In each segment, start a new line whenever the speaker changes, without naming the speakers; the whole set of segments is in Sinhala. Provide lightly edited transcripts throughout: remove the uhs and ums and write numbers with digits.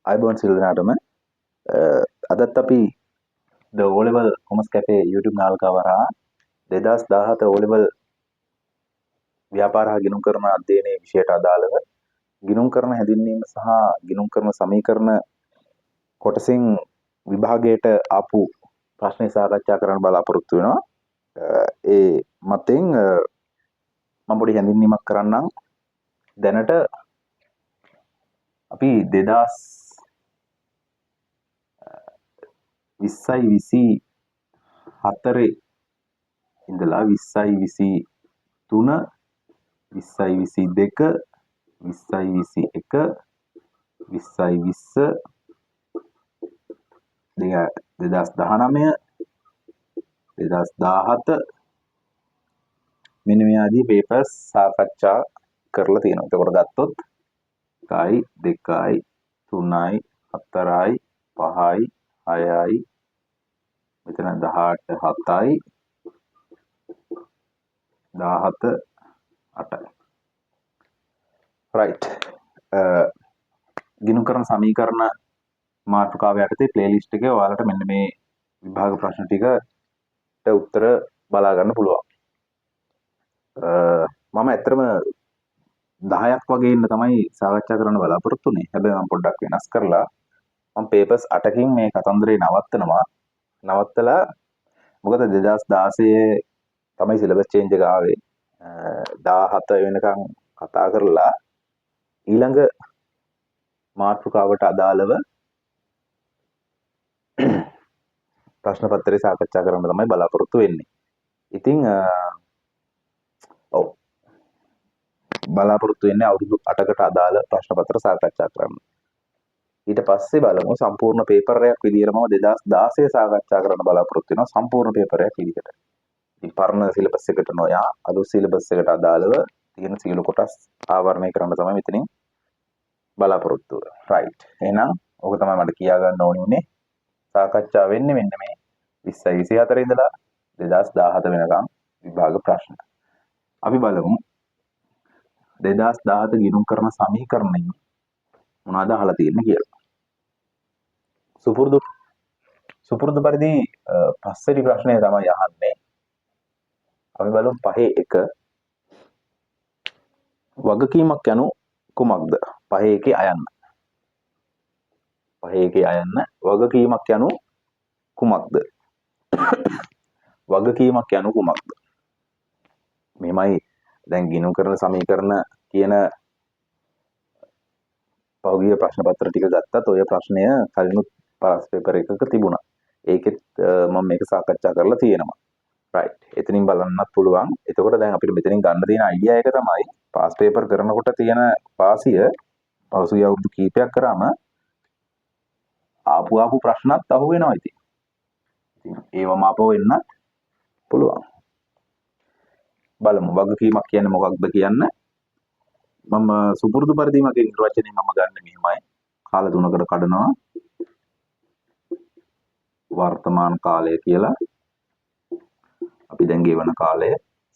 අයිබෝන් සිල්දනාටම අදත් අපි ද ඕලෙවල් කොමස් කැපේ YouTube නාල්කාව හරහා 2017 ඕලෙවල් ව්‍යාපාර හා ගිණුම් කරන අධ්‍යයනයේ විෂයට අදාළව ගිණුම් කරන හැඳින්වීම සහ ගිණුම් කරන සමීකරණ කොටසින් විභාගයට ආපු ප්‍රශ්න සාකච්ඡා කරන්න බලාපොරොත්තු වෙනවා. ඒ මතෙන් මම පොඩි හැඳින්වීමක් කරන්නම්. දැනට අපි 2024 ඉඳලා 2023 2022 2021 2020 2019 2017 මෙන්න මේ ආදී පේපර්ස් සාකච්ඡා කරලා තියෙනවා. එතකොට ගත්තොත් 1යි 2යි 3යි 4යි 5යි 6යි මෙතන 18 7යි 17 8යි right ගිණුම් කරන සමීකරණ මාතෘකාව යටතේ ප්ලේලිස්ට් එකේ ඔයාලට මෙන්න මේ විභාග ප්‍රශ්න ටිකට උත්තර බලා ගන්න පුළුවන්. මම ඇත්තටම 10ක් වගේ ඉන්න තමයි සාකච්ඡා කරන්න බලාපොරොත්තු වෙන්නේ. හැබැයි මම පොඩ්ඩක් වෙනස් කරලා මම පේපර්ස් 8කින් මේ කතන්දරේ නවත්තනවා. නවත්තලා මොකද 2016 තමයි සිලබස් චේන්ජ් එක ආවේ. 17 වෙනකන් කතා කරලා ඊළඟ මාතෘකාවට අදාළව ප්‍රශ්න පත්‍රය සාකච්ඡා කරන්න තමයි බලාපොරොත්තු වෙන්නේ. ඉතින් ඔව් බලාපොරොත්තු වෙන්නේ අවුරුදු 8කට අදාළ ප්‍රශ්න පත්‍ර සාකච්ඡා කරන්න. ඊට පස්සේ බලමු සම්පූර්ණ පේපර් එකක් විදියට මම 2016 සාකච්ඡා කරන්න බලාපොරොත්තු වෙනවා සම්පූර්ණ පේපර් එකක් විදියට. ඉතින් පරණ සිලබස් එකට නොයා අලුත් සිලබස් එකට අදාළව තියෙන සියලු කොටස් ආවරණය කරන්න තමයි මෙතනින් බලාපොරොත්තු වෙන්නේ. රයිට්. එහෙනම් ඔක තමයි මට කියා ගන්න ඕනේ උනේ. සාකච්ඡා වෙන්නේ මෙන්න මේ 2024 ඉඳලා 2017 වෙනකම් විභාග ප්‍රශ්න. අපි බලමු 2017 ගිණුම් කරන සමීකරණය මොනවද අහලා තියෙන්නේ කියලා. සුපුරුදු පරිදි පස්වෙනි ප්‍රශ්නය තමයි අහන්නේ. අපි බලමු 5 වගකීමක් යනු කුමක්ද? 5 අයන්න. 5 අයන්න වගකීමක් යනු කුමක්ද? වගකීමක් යනු කුමක්ද? මෙහෙමයි දැන් ගිණුම් කරන සමීකරණ කියන පෞද්ගලික ප්‍රශ්න පත්‍ර ටික ගත්තත් ඔය ප්‍රශ්නය කලිනුත් පාස් පේපර් එකක තිබුණා. ඒකෙත් මම මේක සාකච්ඡා කරලා තියෙනවා. රයිට්. එතනින් බලන්නත් පුළුවන්. එතකොට දැන් අපිට මෙතනින් ගන්න තියෙන අයිඩියා එක තමයි පාස් පේපර් කරනකොට තියෙන පාසිය පසුගිය අවුරුදු කීපයක් කරාම ආපු ප්‍රශ්නත් අහු වෙනවා ඉතින්. ඒවම අපව වෙන්නත් පුළුවන්. බලමු වගකීමක් කියන්නේ මොකක්ද කියන්න. මම සුපුරුදු පරිදි මගේ නිර්වචනය මම ගන්න මෙහෙමයි. කාල තුනකට කඩනවා. වර්තමාන කාලය කියලා. අපි දැන් ගෙවන කාලය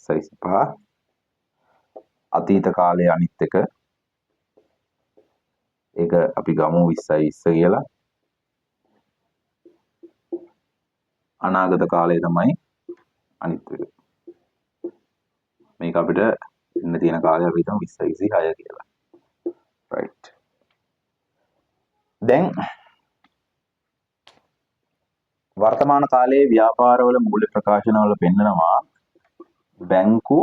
සයිස් 5. අතීත කාලය අනිත් එක. ඒක අපි ගමු 2020 කියලා. අනාගත කාලය තමයි අනිත් එක. මේක අපිට ඉන්න තියෙන කාලය අපි හිතමු 2026 කියලා. right. දැන් වර්තමාන කාලයේ ව්‍යාපාරවල මූල්‍ය ප්‍රකාශනවල පෙන්නනවා බැංකු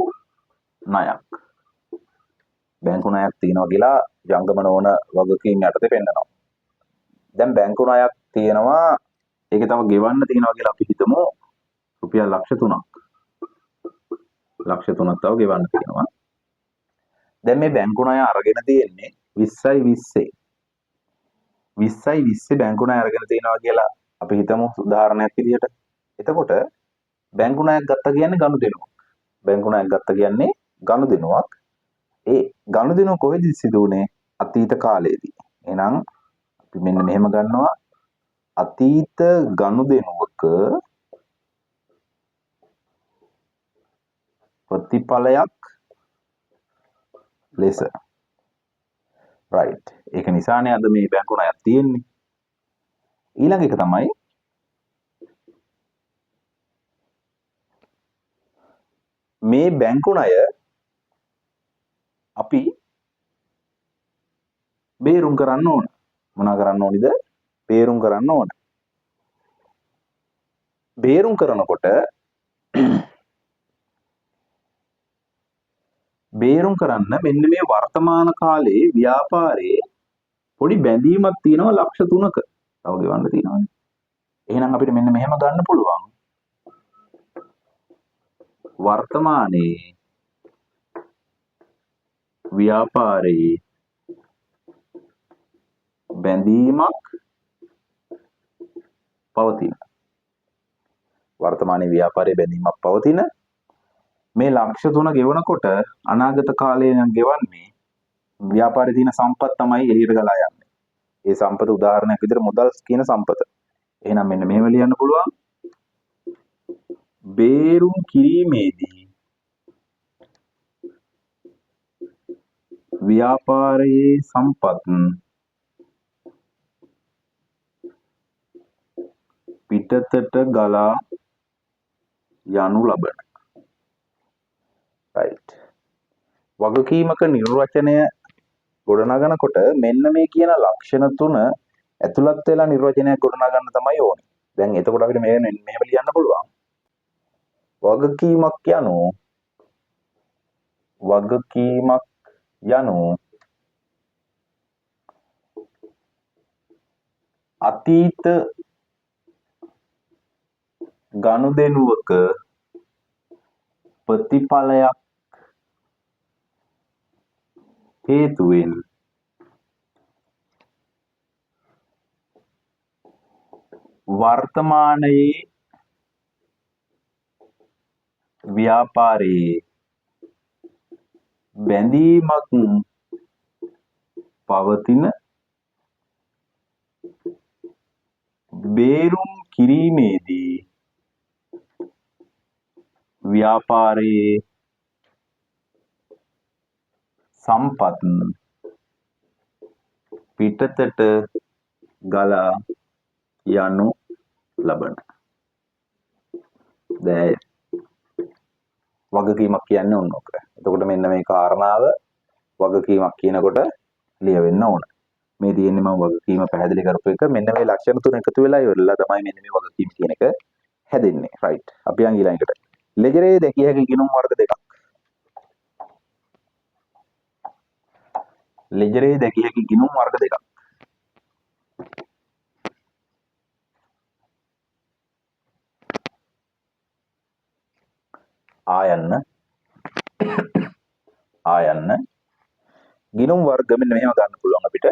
ණයක්. බැංකු ණයක් තියෙනවා කියලා ජංගම නොවන වගකීම් යටතේ පෙන්නනවා. දැන් බැංකු ණයක් තියෙනවා ඒක තව ගෙවන්න තියෙනවා කියලා අපි හිතමු රුපියල් ලක්ෂ 3ක්. ලක්ෂ 3ක් තව ගෙවන්න තියෙනවා. දැන් මේ බැංකු ණය අරගෙන තියෙන්නේ 2020. 2020 බැංකු ණය අරගෙන තියෙනවා කියලා අපි හිතමු උදාහරණයක් විදිහට. එතකොට බැංකු ණයක් ගත්තා කියන්නේ ගනුදෙනුවක්. බැංකු ණයක් ගත්තා කියන්නේ ගනුදෙනුවක්. ඒ ගනුදෙනුව කොහෙද සිදු වුනේ? අතීත කාලයේදී. එහෙනම් අපි මෙන්න මෙහෙම ගන්නවා අතීත ගනුදෙනුවක ප්‍රතිඵලයක් ලෙස රයිට්. ඒක නිසානේ අද මේ බැංකු ණයක් තියෙන්නේ. ඊළඟ එක තමයි මේ බැංකු ණය අපි බේරුම් කරන්න ඕන. මොනා කරන්න ඕනිද? බේරුම් කරන්න ඕන. බේරුම් කරනකොට බේරුම් කරන්න මෙන්න මේ වර්තමාන කාලේ ව්‍යාපාරයේ පොඩි බැඳීමක් තියෙනවා ලක්ෂ 3ක. තව ගෙවන්න තියෙනවානේ. එහෙනම් අපිට මෙන්න මෙහෙම ගන්න පුළුවන්. වර්තමානයේ ව්‍යාපාරයේ බැඳීමක් පවතින. වර්තමානයේ ව්‍යාපාරයේ බැඳීමක් පවතින. මේ ලක්ෂ 3 ගෙවනකොට අනාගත කාලේ නම් ගෙවන්නේ ව්‍යාපාරයේ තියෙන සම්පත් තමයි එළියට ගලා යන්නේ. ඒ සම්පත උදාහරණයක් විදිහට මුදල් කියන සම්පත. එහෙනම් මෙන්න මෙහෙම ලියන්න පුළුවන්. බේරුම් කිරීමේදී ව්‍යාපාරයේ සම්පත් පිටතට ගලා යනු ලබන. රයිට්. වගකීමක නිර්වචනය ගොඩනගනකොට මෙන්න මේ කියන ලක්ෂණ තුන ඇතුළත් වෙලා නිර්වචනයක් ගොඩනගන්න තමයි ඕනේ. දැන් එතකොට අපිට මෙහෙම ලියන්න පුළුවන්. වගකීමක් යනු අතීත ගනුදෙනුවක ප්‍රතිඵලයක් හේතුවෙන් වර්තමානයේ ව්‍යාපාරයේ බැඳීමක් පවතින බේරුම් කිරීමේදී ව්‍යාපාරයේ සම්පත් පිටතට ගලා යනු ලබන. දැන් වගකීමක් කියන්නේ ඕන ඔක. එතකොට මෙන්න මේ කාරණාව වගකීමක් කියනකොට ලියවෙන්න ඕන. මේ තියෙන්නේ මම වගකීම පැහැදිලි කරපු එක. මෙන්න මේ ලක්ෂණ තුන එකතු වෙලා ඉවරලා තමයි මෙන්න මේ වගකීම කියන එක හැදෙන්නේ. රයිට්. අපි යන් ඊළඟට. ලෙජරේ දැකිය හැකි ගිණුම් වර්ග දෙකක්. ලෙජරේ දැකිය හැකි ගිණුම් වර්ග දෙකක්. ආයන්න ගිණුම් වර්ග මෙන්න මෙහෙම ගන්න පුළුවන් අපිට.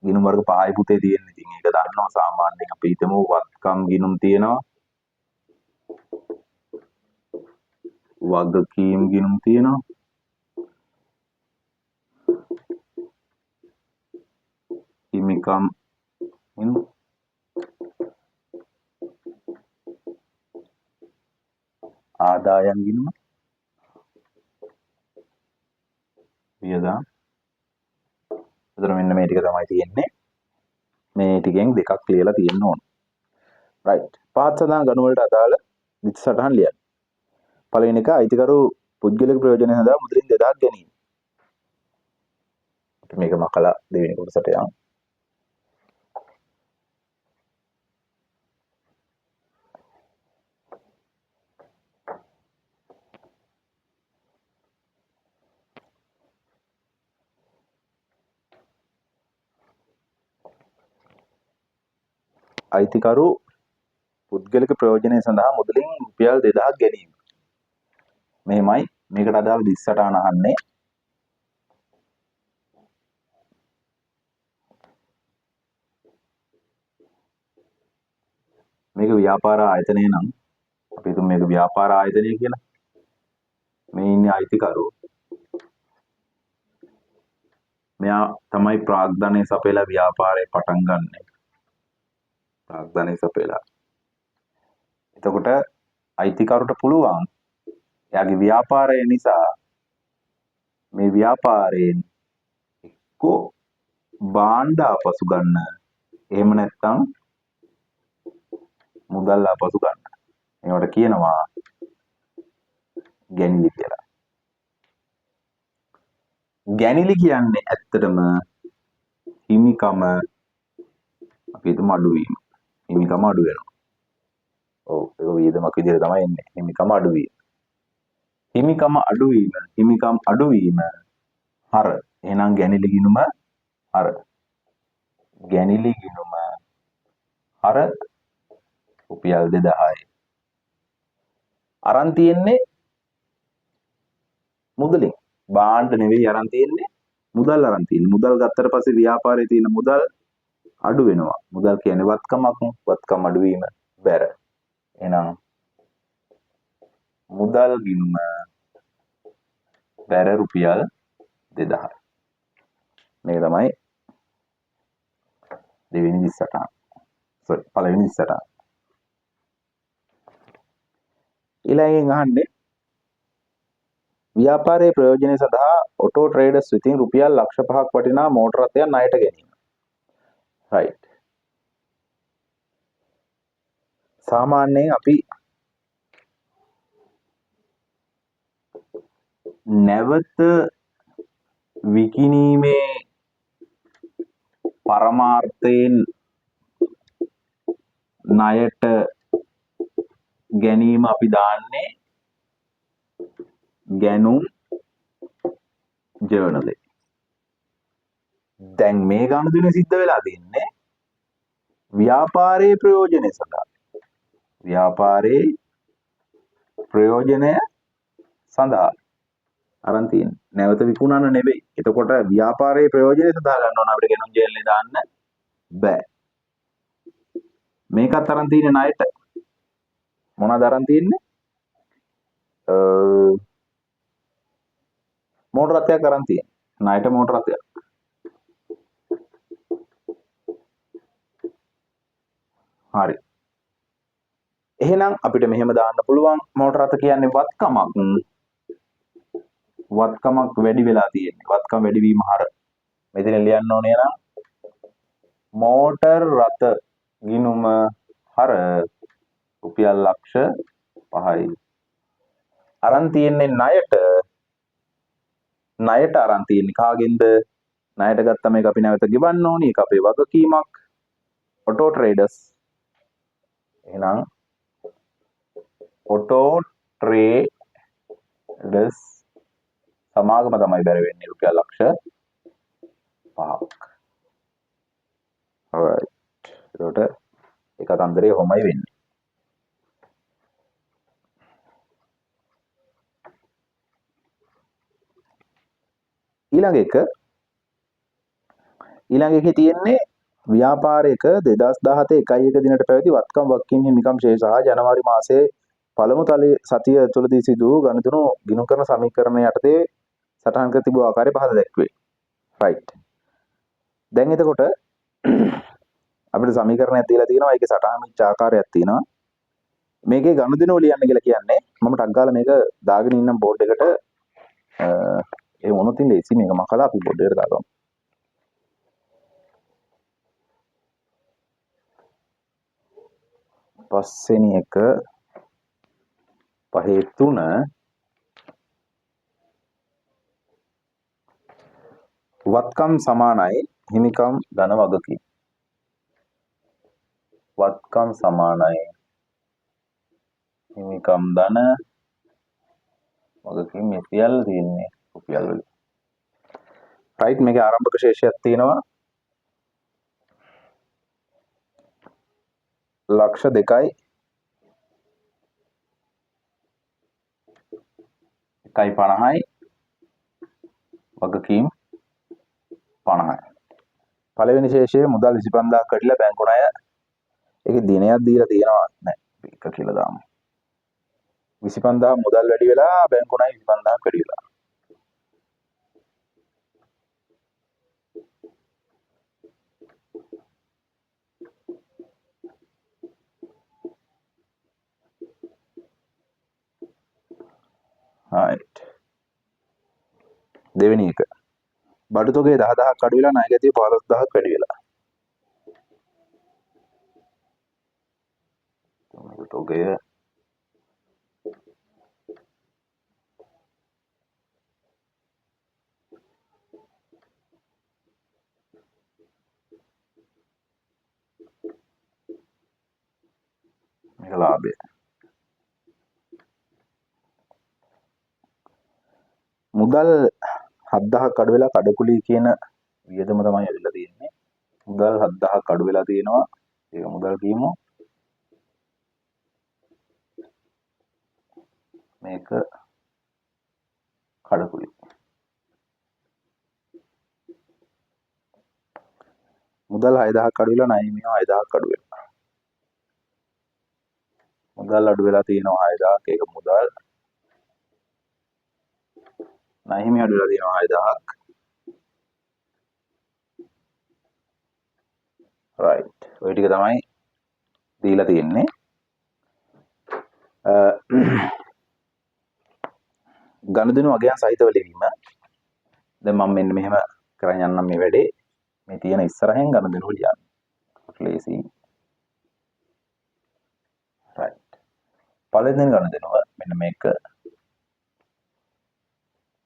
ගිණුම් වර්ග පහයි පුතේ තියෙන්නේ. ඉතින් ඒක දන්නවා සාමාන්‍යයෙන් අපි හිතමු වත්කම් ගිණුම් තියෙනවා. වගකීම් ගිණුම් තියෙනවා. හිමිකම් ගිණුම්. ආදායම් ගිණුම. වියදම්. එතන මෙන්න මේ ටික තමයි තියෙන්නේ. මේ ටිකෙන් දෙකක් ලියලා තියෙන්න ඕන. රයිට්. පහත් සඳහන් ගණු වලට අදාළ විත් සටහන් ලියන්න. පළවෙනි එක අයිතිකරු පුද්ගලික ප්‍රයෝජන සඳහා මුදලින් 2000ක් ගැනීම. අපි මේක මකලා දෙවෙනි කොටසට යමු. අයිතිකරු පුද්ගලික ප්‍රයෝජනය සඳහා මුදලින් රුපියල් 2000ක් ගැනීම. මෙහෙමයි මේකට අදාළ විත් සටහන අහන්නේ. මේක ව්‍යාපාර ආයතනය නම් අපි හිතමු මේක ව්‍යාපාර ආයතනය කියලා. මේ ඉන්නේ අයිතිකරු. මෙයා තමයි ප්‍රාග්ධනය සපයලා ව්‍යාපාරය පටන් ගන්නෙ. ප්‍රාග්ධනය සපයලා. එතකොට අයිතිකරුට පුළුවන් එයාගේ ව්‍යාපාරය නිසා මේ ව්‍යාපාරයෙන් එක්කෝ භාණ්ඩ ආපසු ගන්න. එහෙම නැත්නම් මුදල් ආපසු ගන්න. ඒවට කියනවා ගැනිලි කියලා. ගැනිලි කියන්නේ ඇත්තටම හිමිකම අපි හිතමු අඩු වීම. හිමිකම අඩු වෙනවා. ඔව් ඒක වියදමක් විදිහට තමයි එන්නේ. හිමිකම අඩු වීම. හිමිකම අඩු වීම හර. එහෙනම් ගැනිලි ගිණුම හර. ගැනිලි ගිණුම හර රුපියල් 2000යි. අරන් තියෙන්නේ මුදලින්. භාණ්ඩ නෙවෙයි අරන් තියෙන්නේ මුදල් අරන් තියෙන්නේ. මුදල් ගත්තට පස්සේ ව්‍යාපාරයේ තියෙන මුදල් අඩු වෙනවා. මුදල් කියන්නේ වත්කමක්. වත්කම් අඩු වීම බැර. එහෙනම් මුදල් ගිණුම බැර රුපියල් 2000. මේක තමයි දෙවෙනි 28. සෝරි පළවෙනි 28. ඊළඟෙන් අහන්නේ ව්‍යාපාරයේ ප්‍රයෝජනය සඳහා ඔටෝ ට්‍රේඩර්ස් විසින් රුපියල් ලක්ෂ 5ක් වටිනා මෝටර රථයක් ණයට ගැනීම. රයිට්. සාමාන්‍යයෙන් අපි නැවත විකිණීමේ පරමාර්ථයෙන් ණයට ගැනීම අපි දාන්නේ ගැනුම් ජර්නලේ. දැන් මේ ගනුදෙනු සිද්ධ වෙලා තින්නේ ව්‍යාපාරයේ ප්‍රයෝජනය සඳහා. ව්‍යාපාරයේ ප්‍රයෝජනය සඳහා අරන් තියෙන්නේ. නැවත විකුණන්න නෙවෙයි. එතකොට ව්‍යාපාරයේ ප්‍රයෝජනය සඳහා ගන්න ඕන අපිට ගැනුම් ජර්නලේ දාන්න බෑ. මේකත් අරන් තියෙන්නේ ණයට. මොනවද අරන් තියෙන්නේ? මෝටර රථයක් අරන් තියෙන්නේ. ණයට මෝටර රථයක්. හරි. එහෙනම් අපිට මෙහෙම දාන්න පුළුවන් මෝටර රථ කියන්නේ වත්කමක්. වත්කමක් වැඩි වෙලා තියෙන්නේ. වත්කම වැඩි වීම හර. මෙතන ලියන්න ඕනේ නම් මෝටර් රථ ගිණුම හර රුපියල් ලක්ෂ 5යි. අරන් තියෙන්නේ ණයට අරන් තියෙන්නේ කාගෙන්ද? ණයට ගත්තා මේක අපි නැවත ගෙවන්න ඕනි. ඒක අපේ වගකීමක්. Auto traders. එහෙනම් ඔටෝ ට්‍රේඩර්ස් සමාගම තමයි බැර වෙන්නේ රුපියල් ලක්ෂ 5ක්. alright. ඒකට එක කන්දරේ කොහොමයි වෙන්නේ? ඊළඟ එකේ තියෙන්නේ ව්‍යාපාරයක 2017 1 දිනට පැවති වත්කම් වගකීම් හිමිකම් ශේෂ සහ ජනවාරි මාසයේ පළමු සතිය තුළදී සිදු වූ ගනුදෙනු ගිණුම් කරන සමීකරණ යටතේ සටහන් කර තිබූ ආකාරය පහත දැක්වේ. right. දැන් එතකොට අපිට සමීකරණයක් දීලා තියෙනවා. ඒකේ සටහන් වෙච්ච ආකාරයක් තියෙනවා. මේකේ ගනුදෙනු ලියන්න කියලා කියන්නේ මම ටක් ගාලා මේක දාගෙන ඉන්නම් බෝඩ් එකට. ඒ මොනොත් ඉන්නේ ඉසි මේක මකලා අපි බෝඩ් එකට දාගමු. පස්වෙනි එක 5 වත්කම් සමානයි හිමිකම් ධන වගකීම්. වත්කම් සමානයි හිමිකම් ධන වගකීම් මේ සියල්ල තියෙන්නේ රුපියල් වල. රයිට්. මේකේ ආරම්භක ශේෂයක් තියෙනවා ලක්ෂ 2යි 1.50යි වගකීම් 50යි. පළවෙනි ශේෂයේ මුදල් 25000ක් කඩිලා බැංකු ණය ඒකේ දිනයක් දීලා තියෙනවා නෑ එක කියලා දාමු. 25000 මුදල් වැඩි වෙලා බැංකු ණය 25000ක් වැඩි වෙලා. right. දෙවෙනි එක බඩු තොගේ 10000ක් අඩු වෙලා ණය ගැතිය 15000ක් වැඩි වෙලා. බඩු තොගය මේක ලාභය. මුදල් 7000ක් අඩු වෙලා කඩකුලී කියන වියදම තමයි ඇවිල්ලා තියෙන්නේ. මුදල් 7000ක් අඩු වෙලා තියෙනවා. ඒක මුදල් කියමු. මේක කඩකුලී. මුදල් 6000ක් අඩු වෙලා ණය හිමියෝ 6000ක් අඩු වෙනවා. මුදල් අඩු වෙලා තියෙනවා 6000ක්. ඒක මුදල්. ණය හිමියෝ අඩු වෙලා තියෙනවා 6000ක්. right. ඔය ටික තමයි දීලා තියෙන්නේ. ගනුදෙනු අගයන් සහිතව ලිවීම. දැන් මම මෙන්න මෙහෙම කරන් යන්නම් මේ වැඩේ. මේ තියෙන ඉස්සරහෙන් ගනුදෙනු ලියන්න. ලේසි. right. පළවෙනි ගනුදෙනුව මෙන්න මේක.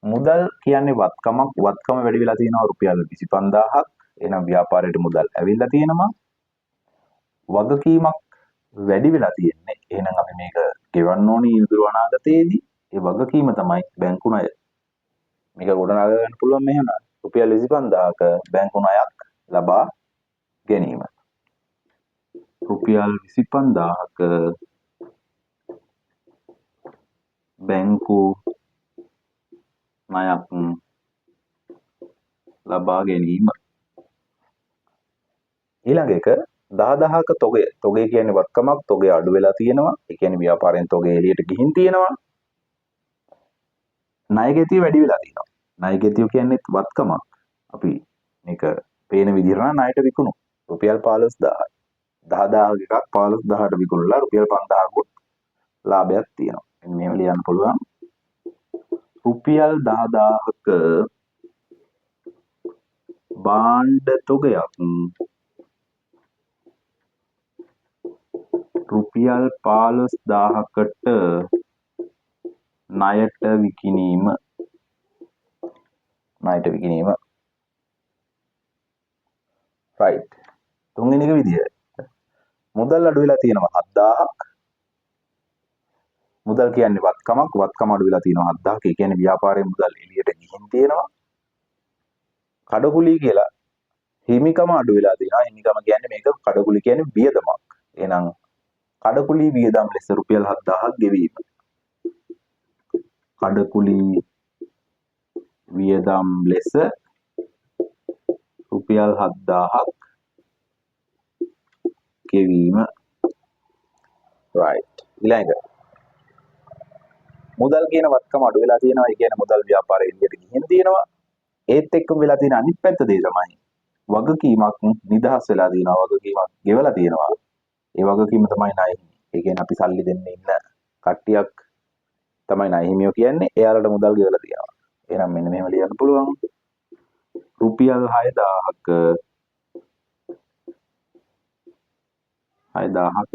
මුදල් කියන්නේ වත්කමක්. වත්කම වැඩි වෙලා තියෙනවා රුපියල් 25000ක්. එහෙනම් ව්‍යාපාරයට මුදල් ඇවිල්ලා තියෙනවා. වගකීමක් වැඩි වෙලා තියෙන්නේ. එහෙනම් අපි මේක ගෙවන්න ඕනි ඉදිරි අනාගතයේදී. ඒ වගකීම තමයි බැංකු ණය. මේක ගොඩනගා ගන්න පුළුවන් මෙහෙම රුපියල් 25000ක බැංකු ණයක් ලබා ගැනීම. රුපියල් 25000ක බැංකු ණයක් ලබා ගැනීම. ඊළඟ එක 10000ක තොගය. තොගය කියන්නේ වත්කමක්. තොගය අඩු වෙලා තියෙනවා. ඒ කියන්නේ ව්‍යාපාරයෙන් තොගය එළියට ගිහින් තියෙනවා. ණය ගැතිය වැඩි වෙලා තියෙනවා. ණය ගැතිය කියන්නේ වත්කමක්. අපි මේක පේන විදිහට නම් ණයට විකුණු. රුපියල් 15000යි. 10000ක එකක් 15000ට විකුණලා රුපියල් 5000ක ලාභයක් තියෙනවා. මෙන්න මෙහෙම ලියන්න පුළුවන්. රුපියල් 10000ක භාණ්ඩ තොගයක් රුපියල් 15000කට ණයට විකිණීම. ණයට විකිණීම. right. තුන්වෙනි එක විදිය. මුදල් අඩු වෙලා තියෙනවා 7000ක්. මුදල් කියන්නේ වත්කමක්. වත්කම අඩු වෙලා තියෙනවා 7000ක්. ඒ කියන්නේ ව්‍යාපාරයේ මුදල් එළියට ගිහින් තියෙනවා. කඩකුලී කියලා හිමිකම අඩු වෙලා තියෙනවා. හිමිකම කියන්නේ මේක කඩකුලී කියන්නේ වියදමක්. එහෙනම් කඩකුලී වියදම් ලෙස රුපියල් 7000ක් ගෙවීම. කඩකුලී වියදම් ලෙස රුපියල් 7000ක් ගෙවීම. right. ඊළඟ මුදල් කියන වත්කම අඩු වෙලා තියෙනවා. ඒ කියන්නේ මුදල් ව්‍යාපාරයේ එළියට ගිහින් තියෙනවා. ඒත් එක්කම වෙලා තියෙන අනිත් පැත්ත දේ තමයි වගකීමක් නිදහස් වෙලා තියෙනවා. වගකීමක් ගෙවලා තියෙනවා. ඒ වගකීම තමයි ණය. ඒ කියන්නේ අපි සල්ලි දෙන්න ඉන්න කට්ටියක් තමයි ණය හිමියෝ කියන්නේ. එයාලට මුදල් ගෙවලා තියෙනවා. එහෙනම් මෙන්න මෙහෙම ලියන්න පුළුවන්. රුපියල් 6000ක 6000ක්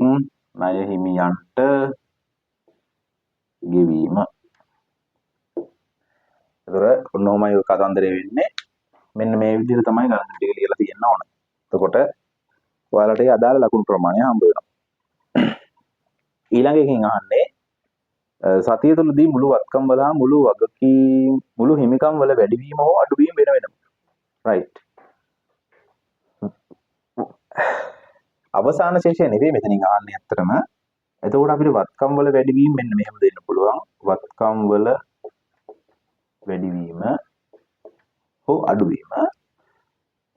ණය හිමියන්ට ගෙවීම. ඒතර ඔන්නෝමයි ඔය කතන්දරේ වෙන්නේ. මෙන්න මේ විදිහට තමයි ගණන් ටික ලියලා තියෙන්න ඕන. එතකොට ඔයාලට ඒ අදාළ ලකුණු ප්‍රමාණය හම්බ වෙනවා. ඊළඟ එකකින් අහන්නේ සතිය තුළදී මුළු වත්කම් වල මුළු වගකීම් මුළු හිමිකම් වල වැඩිවීම හෝ අඩුවීම වෙන වෙනම. right. අවසාන ශේෂය නෙවෙයි මෙතනින් අහන්නේ ඇත්තටම. එතකොට අපිට වත්කම් වල වැඩිවීම මෙන්න මෙහෙම දෙන්න පුළුවන්. වත්කම් වල වැඩිවීම හෝ අඩුවීම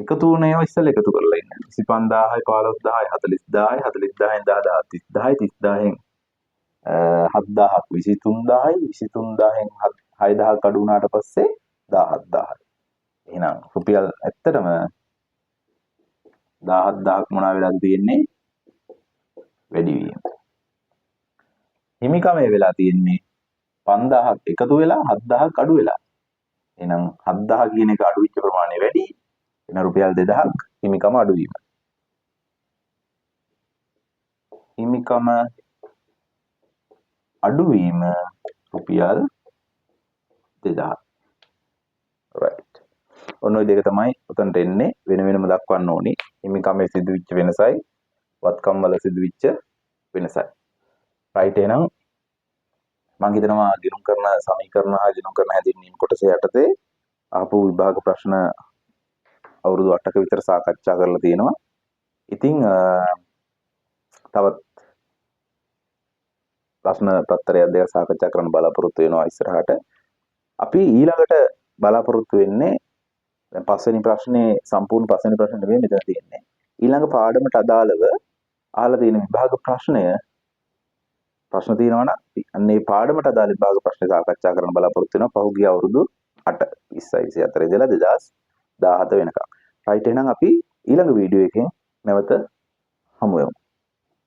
එකතු වුණ ඒවා ඉස්සෙල්ලා එකතු කරලා ඉන්න. 25000යි 15000යි 40000යි 40000න් 10000යි 30000න් 7000ක් 23000යි 23000න් 6000ක් අඩු වුණාට පස්සේ 17000යි. එහෙනම් රුපියල් ඇත්තටම 17000ක් මොනවා වෙලාද තියෙන්නේ? වැඩිවීම. හිමිකමේ වෙලා තියෙන්නේ 5000ක් එකතු වෙලා 7000ක් අඩු වෙලා. එහෙනම් 7000 කියන එක අඩු වෙච්ච ප්‍රමාණය වැඩි. එහෙනම් රුපියල් 2000ක් හිමිකම අඩු වීම. හිමිකම අඩු වීම රුපියල් 2000. right. ඔන්න ඔය දෙක තමයි උතන්ට එන්නේ වෙන වෙනම දක්වන්න ඕනි. හිමිකමේ සිදුවිච්ච වෙනසයි වත්කම් වල සිදුවිච්ච වෙනසයි. right එහෙනම් මම හිතනවා ගිණුම් කරන සමීකරණ හා ගිණුම් කරන හැඳින්වීම කොටස යටතේ ආපු විභාග ප්‍රශ්න අවුරුදු 8ක විතර සාකච්ඡා කරලා තියෙනවා. ඉතින් තවත් ප්‍රශ්න පත්‍රයක් දෙක සාකච්ඡා කරන්න බලාපොරොත්තු වෙනවා ඉස්සරහට. අපි ඊළඟට බලාපොරොත්තු වෙන්නේ දැන් පස්වෙනි ප්‍රශ්නේ සම්පූර්ණ පස්වෙනි ප්‍රශ්නේ නෙවෙයි මෙතන තියෙන්නේ. ඊළඟ පාඩමට අදාළව අහලා තියෙන විභාග ප්‍රශ්න තියෙනවා නම් අන්න ඒ පාඩමට අදාළ විභාග ප්‍රශ්න සාකච්ඡා කරන්න බලාපොරොත්තු වෙනවා පහුගිය අවුරුදු 8 20 24 ඉඳලා 2017 වෙනකම්. right එහෙනම් අපි ඊළඟ වීඩියෝ එකෙන් නැවත හමු වෙමු.